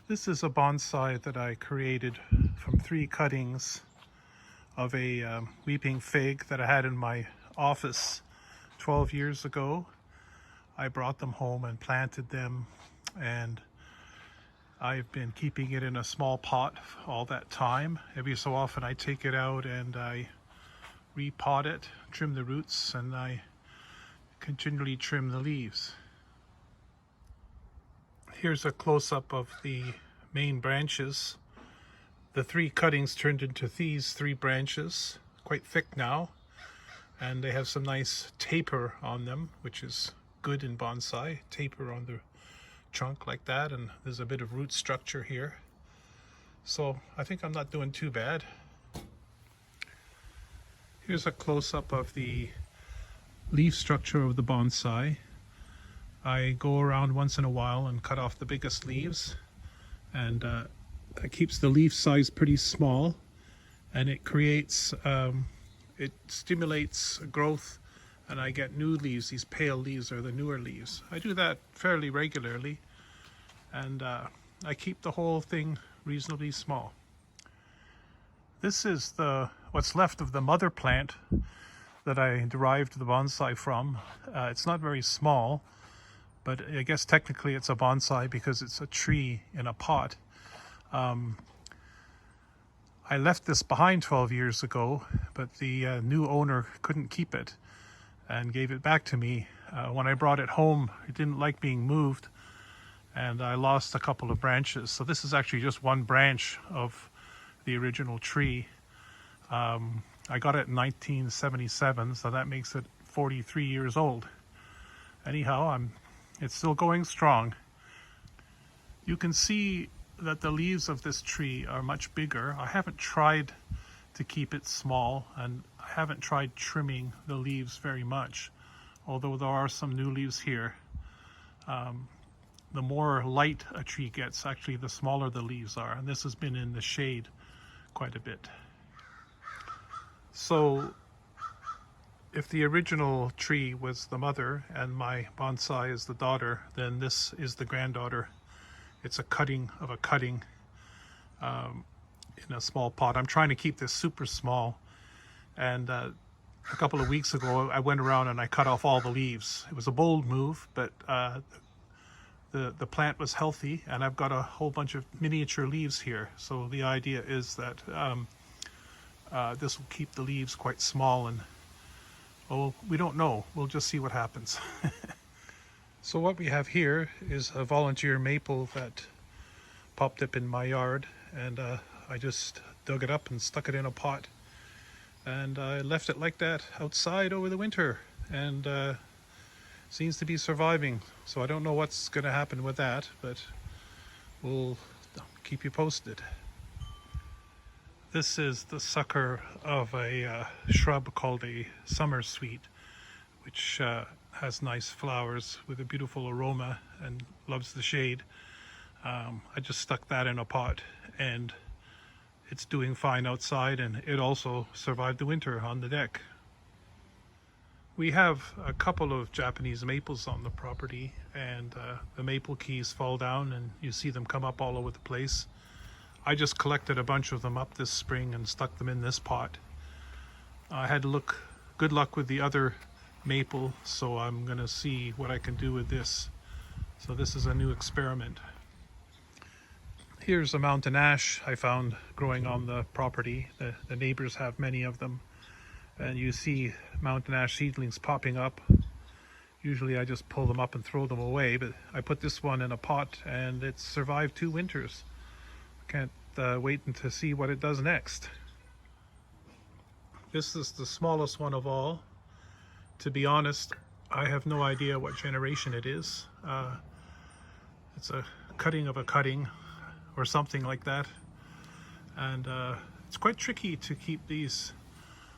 This is a bonsai that I created from 3 cuttings of a weeping fig that I had in my office 12 years ago. I brought them home and planted them, and I've been keeping it in a small pot all that time. Every so often I take it out and I repot it, trim the roots, and I continually trim the leaves. Here's a close-up of the main branches. The 3 cuttings turned into these 3 branches, quite thick now, and they have some nice taper on them, which is good in bonsai. Taper on the trunk like that, and there's a bit of root structure here. So I think I'm not doing too bad. Here's a close-up of the leaf structure of the bonsai. I go around once in a while and cut off the biggest leaves, and that keeps the leaf size pretty small, and it creates, it stimulates growth, and I get new leaves. These pale leaves are the newer leaves. I do that fairly regularly, and I keep the whole thing reasonably small. This is what's left of the mother plant that I derived the bonsai from. It's not very small, but I guess technically it's a bonsai because it's a tree in a pot. I left this behind 12 years ago, but the new owner couldn't keep it and gave it back to me. When I brought it home, it didn't like being moved, and I lost a couple of branches. So this is actually just one branch of the original tree. I got it in 1977, so that makes it 43 years old. Anyhow, it's still going strong. You can see that the leaves of this tree are much bigger. I haven't tried to keep it small, and I haven't tried trimming the leaves very much, although there are some new leaves here. The more light a tree gets, actually, the smaller the leaves are, and this has been in the shade quite a bit. So if the original tree was the mother and my bonsai is the daughter, then this is the granddaughter. It's a cutting of a cutting in a small pot. I'm trying to keep this super small, and a couple of weeks ago I went around and I cut off all the leaves. It was a bold move, but the plant was healthy, and I've got a whole bunch of miniature leaves here. So the idea is that this will keep the leaves quite small, and we don't know. We'll just see what happens. So what we have here is a volunteer maple that popped up in my yard, and I just dug it up and stuck it in a pot, and I left it like that outside over the winter, and seems to be surviving. So I don't know what's going to happen with that, but we'll keep you posted. This is the sucker of a shrub called a summer sweet, which has nice flowers with a beautiful aroma and loves the shade. I just stuck that in a pot, and it's doing fine outside, and it also survived the winter on the deck. We have a couple of Japanese maples on the property, and the maple keys fall down and you see them come up all over the place. I just collected a bunch of them up this spring and stuck them in this pot. I had good luck with the other maple, so I'm going to see what I can do with this. So this is a new experiment. Here's a mountain ash I found growing on the property. The neighbors have many of them, and you see mountain ash seedlings popping up. Usually I just pull them up and throw them away, but I put this one in a pot and it's survived 2 winters. Can't wait to see what it does next. This is the smallest one of all. To be honest, I have no idea what generation it is. It's a cutting of a cutting or something like that, and it's quite tricky to keep these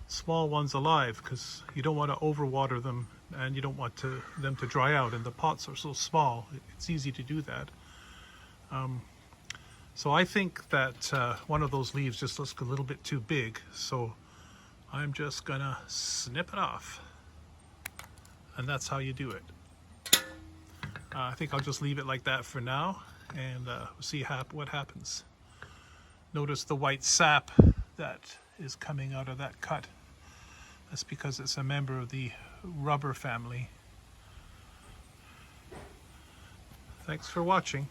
small ones alive because you don't want to overwater them, and you don't want them to dry out, and the pots are so small it's easy to do that. So I think that one of those leaves just looks a little bit too big, so I'm just gonna snip it off, and that's how you do it. I think I'll just leave it like that for now, and see what happens. Notice the white sap that is coming out of that cut. That's because it's a member of the rubber family. Thanks for watching.